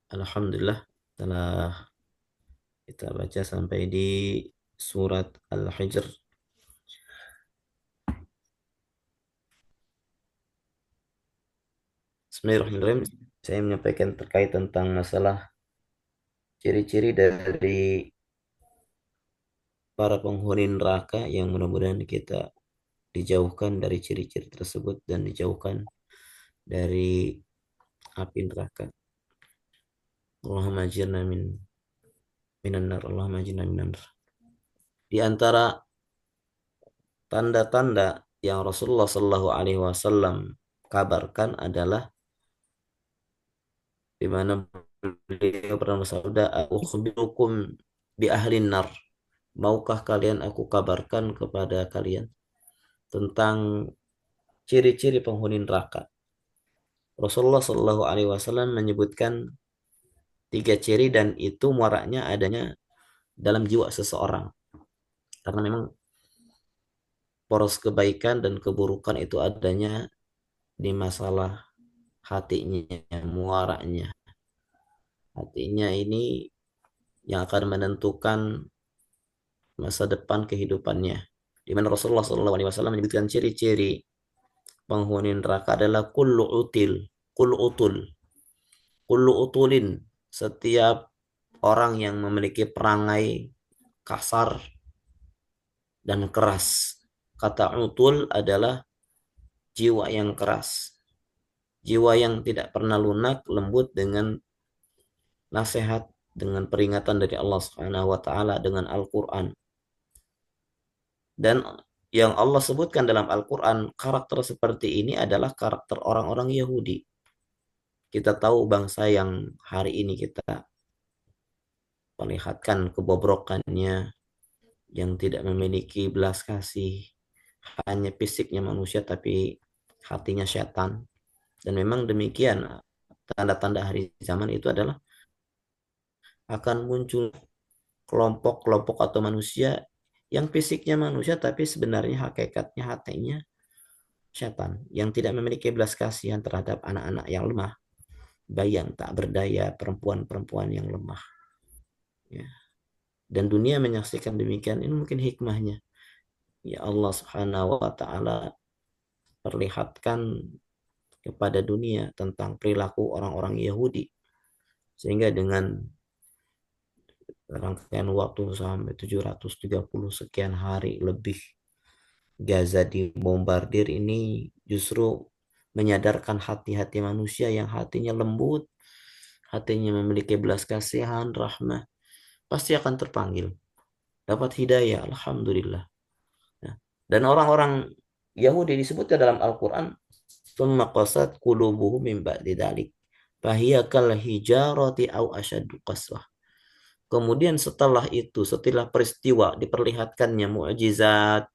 Alhamdulillah telah kita baca sampai di surat Al-Hijr. Bismillahirrahmanirrahim. Saya menyampaikan terkait tentang masalah ciri-ciri dari para penghuni neraka yang mudah-mudahan kita dijauhkan dari ciri-ciri tersebut dan dijauhkan dari api neraka. Allahumma ajirna minan nar. Allahumma ajirna minan nar. Di antara tanda-tanda yang Rasulullah Shallallahu Alaihi Wasallam kabarkan adalah di mana beliau pernah bersabda, "Ukhbirukum bi ahlin nar." Maukah kalian aku kabarkan kepada kalian tentang ciri-ciri penghuni neraka? Rasulullah Shallallahu Alaihi Wasallam menyebutkan tiga ciri dan itu muaraknya adanya dalam jiwa seseorang. Karena memang poros kebaikan dan keburukan itu adanya di masalah hatinya, muaraknya. Hatinya ini yang akan menentukan masa depan kehidupannya. Di mana Rasulullah SAW menyebutkan ciri-ciri penghuni neraka adalah kullu utulin, setiap orang yang memiliki perangai kasar dan keras. Kata utul adalah jiwa yang keras, jiwa yang tidak pernah lunak, lembut dengan nasihat, dengan peringatan dari Allah Subhanahu wa taala, dengan Al-Qur'an. Dan yang Allah sebutkan dalam Al-Quran, karakter seperti ini adalah karakter orang-orang Yahudi. Kita tahu bangsa yang hari ini kita perlihatkan kebobrokannya, yang tidak memiliki belas kasih, hanya fisiknya manusia tapi hatinya setan. Dan memang demikian, tanda-tanda hari zaman itu adalah akan muncul kelompok-kelompok atau manusia yang fisiknya manusia tapi sebenarnya hakikatnya hatinya setan, yang tidak memiliki belas kasihan terhadap anak-anak yang lemah, bayi yang tak berdaya, perempuan-perempuan yang lemah. Ya. Dan dunia menyaksikan demikian. Ini mungkin hikmahnya. Ya Allah Subhanahu wa taala perlihatkan kepada dunia tentang perilaku orang-orang Yahudi. Sehingga dengan rangkaian waktu sampai 730 sekian hari lebih Gaza dibombardir ini justru menyadarkan hati-hati manusia yang hatinya lembut, hatinya memiliki belas kasihan, rahmah, pasti akan terpanggil. Dapat hidayah, Alhamdulillah. Nah, dan orang-orang Yahudi disebutkan dalam Al-Quran, ثُمَّ قَسَتْ قُلُوبُهُم مِّن بَعْدِ ذَلِكَ فَهِيَ كَالْحِجَارَةِ أَوْ أَشَدُّ قَسْوَةً. Kemudian setelah itu, setelah peristiwa diperlihatkannya mukjizat,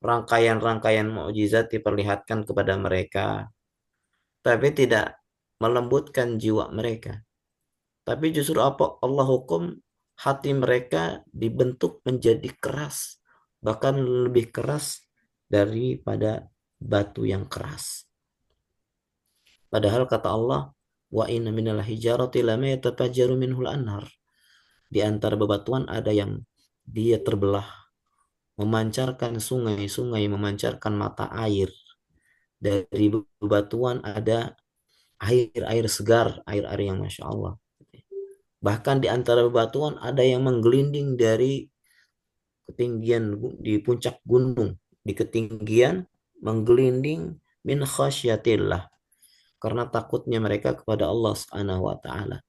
rangkaian-rangkaian mukjizat diperlihatkan kepada mereka, tapi tidak melembutkan jiwa mereka. Tapi justru apa Allah hukum, hati mereka dibentuk menjadi keras, bahkan lebih keras daripada batu yang keras. Padahal kata Allah, wa inna minal hijarati lama yatafajjaru minhul anhar. Di antara bebatuan ada yang dia terbelah, memancarkan sungai-sungai, memancarkan mata air. Dari bebatuan ada air-air segar, air-air yang Masya Allah. Bahkan di antara bebatuan ada yang menggelinding dari ketinggian di puncak gunung, di ketinggian menggelinding min khasyatillah, karena takutnya mereka kepada Allah Subhanahu wa taala.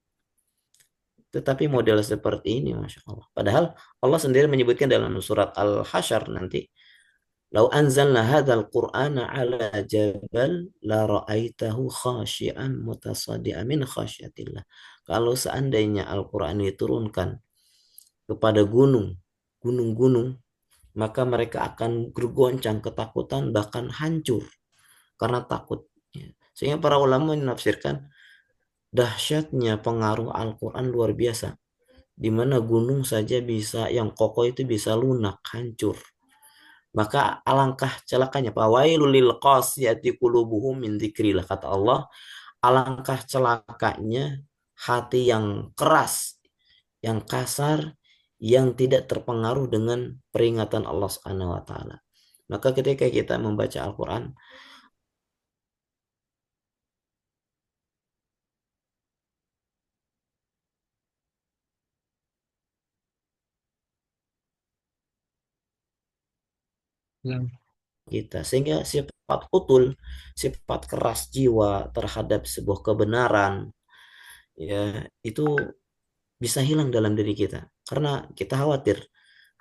Tetapi model seperti ini Masya Allah. Padahal Allah sendiri menyebutkan dalam surat Al-Hasyr nanti, "Lau anzalna hadzal Qur'ana 'ala jabal la ra'aitahu khashi'an mutasaddian min khasyatillah." Kalau seandainya Al-Qur'an diturunkan kepada gunung-gunung, maka mereka akan bergoncang ketakutan bahkan hancur karena takut. Sehingga para ulama menafsirkan dahsyatnya pengaruh Al-Quran luar biasa, di mana gunung saja bisa, yang kokoh itu bisa lunak, hancur. Maka alangkah celakanya, fawailul lil qasiyati qulubuhum min dzikrillah, kata Allah, alangkah celakanya hati yang keras, yang kasar, yang tidak terpengaruh dengan peringatan Allah Subhanahu wa taala. Maka ketika kita membaca Al-Qur'an, kita sehingga sifat utul, sifat keras jiwa terhadap sebuah kebenaran, ya, itu bisa hilang dalam diri kita karena kita khawatir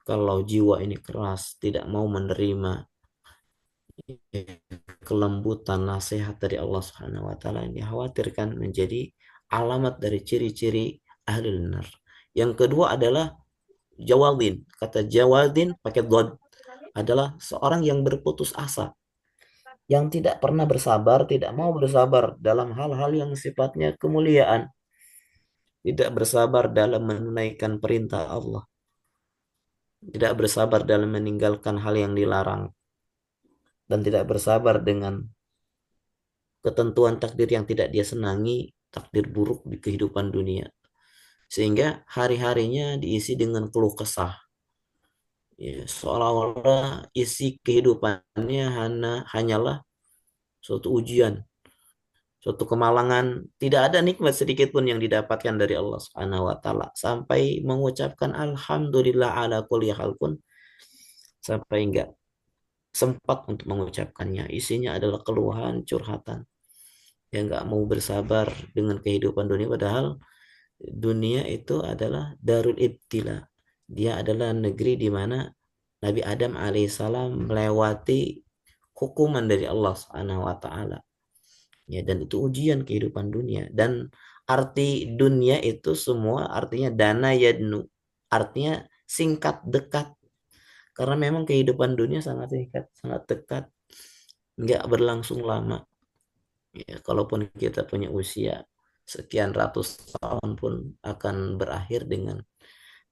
kalau jiwa ini keras, tidak mau menerima kelembutan nasihat dari Allah Subhanahu wa taala, yang dikhawatirkan menjadi alamat dari ciri-ciri ahli nar. Yang kedua adalah jawadin. Kata jawadin pakai dod adalah seorang yang berputus asa, yang tidak pernah bersabar, tidak mau bersabar dalam hal-hal yang sifatnya kemuliaan, tidak bersabar dalam menunaikan perintah Allah, tidak bersabar dalam meninggalkan hal yang dilarang, dan tidak bersabar dengan ketentuan takdir yang tidak dia senangi, takdir buruk di kehidupan dunia. Sehingga hari-harinya diisi dengan keluh kesah. Ya, seolah-olah isi kehidupannya hanyalah suatu ujian, suatu kemalangan, tidak ada nikmat sedikit pun yang didapatkan dari Allah Subhanahu wa taala. Sampai mengucapkan alhamdulillah ala kulli hal pun sampai enggak sempat untuk mengucapkannya. Isinya adalah keluhan, curhatan. Yang enggak mau bersabar dengan kehidupan dunia, padahal dunia itu adalah darul ibtila. Dia adalah negeri di mana Nabi Adam alaihissalam melewati hukuman dari Allah Subhanahu wa taala. Ya, dan itu ujian kehidupan dunia. Dan arti dunia itu semua artinya dana yadnu. Artinya singkat, dekat. Karena memang kehidupan dunia sangat singkat, sangat dekat. Nggak berlangsung lama. Ya, kalaupun kita punya usia sekian ratus tahun pun akan berakhir dengan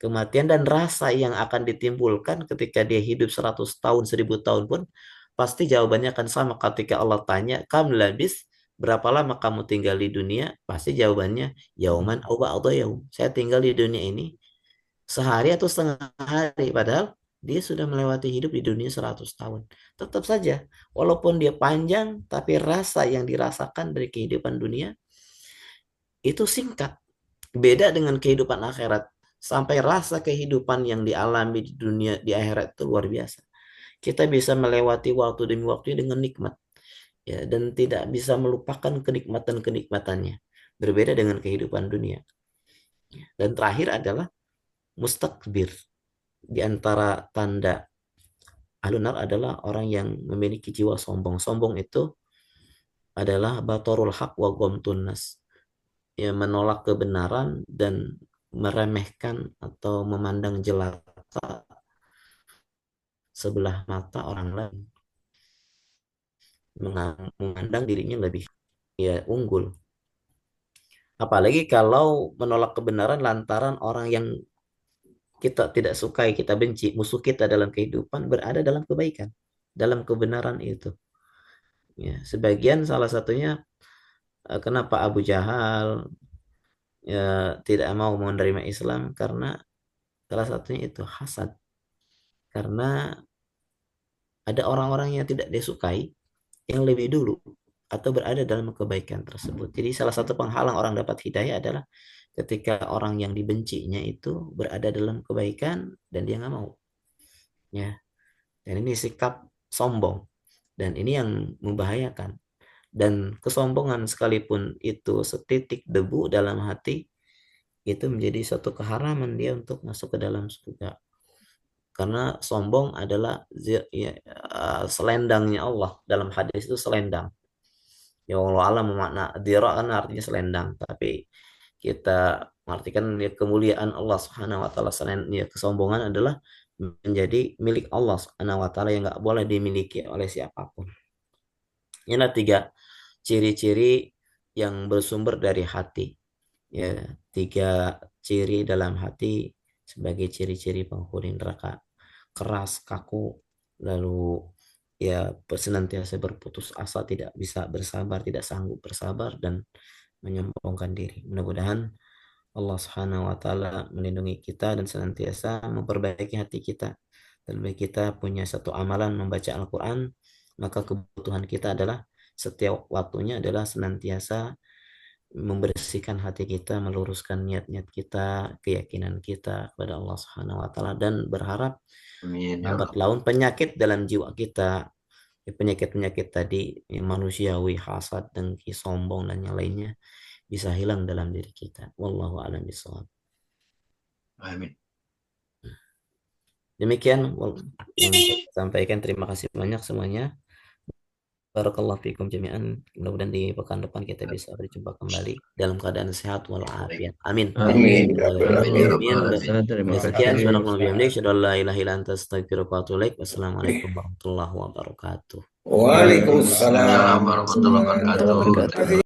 kematian, dan rasa yang akan ditimbulkan ketika dia hidup 100 tahun, 1000 tahun pun pasti jawabannya akan sama. Ketika Allah tanya, kam labis, berapa lama kamu tinggal di dunia? Pasti jawabannya, yauman au ba'da yaum. Saya tinggal di dunia ini sehari atau setengah hari. Padahal dia sudah melewati hidup di dunia 100 tahun. Tetap saja, walaupun dia panjang, tapi rasa yang dirasakan dari kehidupan dunia itu singkat. Beda dengan kehidupan akhirat. Sampai rasa kehidupan yang dialami di dunia, di akhirat itu luar biasa. Kita bisa melewati waktu demi waktu dengan nikmat, ya, dan tidak bisa melupakan kenikmatan-kenikmatannya. Berbeda dengan kehidupan dunia. Dan terakhir adalah mustakbir. Di antara tanda alunar adalah orang yang memiliki jiwa sombong. Sombong itu adalah batorul haq wa gomtun nas, ya, menolak kebenaran dan meremehkan atau memandang jelata sebelah mata orang lain, memandang dirinya lebih, ya, unggul. Apalagi kalau menolak kebenaran lantaran orang yang kita tidak sukai, kita benci, musuh kita dalam kehidupan berada dalam kebaikan, dalam kebenaran itu. Ya, sebagian salah satunya kenapa Abu Jahal, ya, tidak mau menerima Islam karena salah satunya itu hasad. Karena ada orang-orang yang tidak disukai yang lebih dulu atau berada dalam kebaikan tersebut. Jadi salah satu penghalang orang dapat hidayah adalah ketika orang yang dibencinya itu berada dalam kebaikan dan dia nggak mau. Ya, dan ini sikap sombong, dan ini yang membahayakan. Dan kesombongan sekalipun itu setitik debu dalam hati, itu menjadi suatu keharaman dia untuk masuk ke dalam surga. Karena sombong adalah ya, selendangnya Allah. Dalam hadis itu selendang. Ya Allah alam memakna dira kan artinya selendang. Tapi kita mengartikan ya, kemuliaan Allah Subhanahu wa taala. Selain ya, kesombongan adalah menjadi milik Allah Subhanahu wa taala yang nggak boleh dimiliki oleh siapapun. Inilah tiga ciri-ciri yang bersumber dari hati. Ya, tiga ciri dalam hati sebagai ciri-ciri penghuni neraka: keras, kaku, lalu ya senantiasa berputus asa, tidak bisa bersabar, tidak sanggup bersabar, dan menyombongkan diri. Mudah-mudahan Allah Subhanahu wa taala melindungi kita dan senantiasa memperbaiki hati kita. Lebih kita punya satu amalan membaca Al-Quran, maka kebutuhan kita adalah setiap waktunya adalah senantiasa membersihkan hati kita, meluruskan niat-niat kita, keyakinan kita kepada Allah Subhanahu wa taala dan berharap Amin ya lambat Allah. laun penyakit dalam jiwa kita, penyakit-penyakit tadi yang manusiawi, hasad, dengki, sombong dan yang lainnya bisa hilang dalam diri kita. Wallahu a'lam bishawab. Amin. Demikian yang saya sampaikan. Terima kasih banyak semuanya. Barakallahu fikum jami'an. Mudah-mudahan di pekan depan kita bisa berjumpa kembali dalam keadaan sehat walafiat. Amin. Amin ya Ya rabbal Amin ya alamin. rabbal alamin. alamin. Ustaz, terima Ya sekian. kasih. Subhanallah bihamdihi. Asyhadu an la ilaha illa anta astaghfiruka wa atubu ilaik. Wassalamualaikum warahmatullahi wabarakatuh. Waalaikumsalam Waalaikumsalam warahmatullahi warahmatullahi wabarakatuh. wabarakatuh.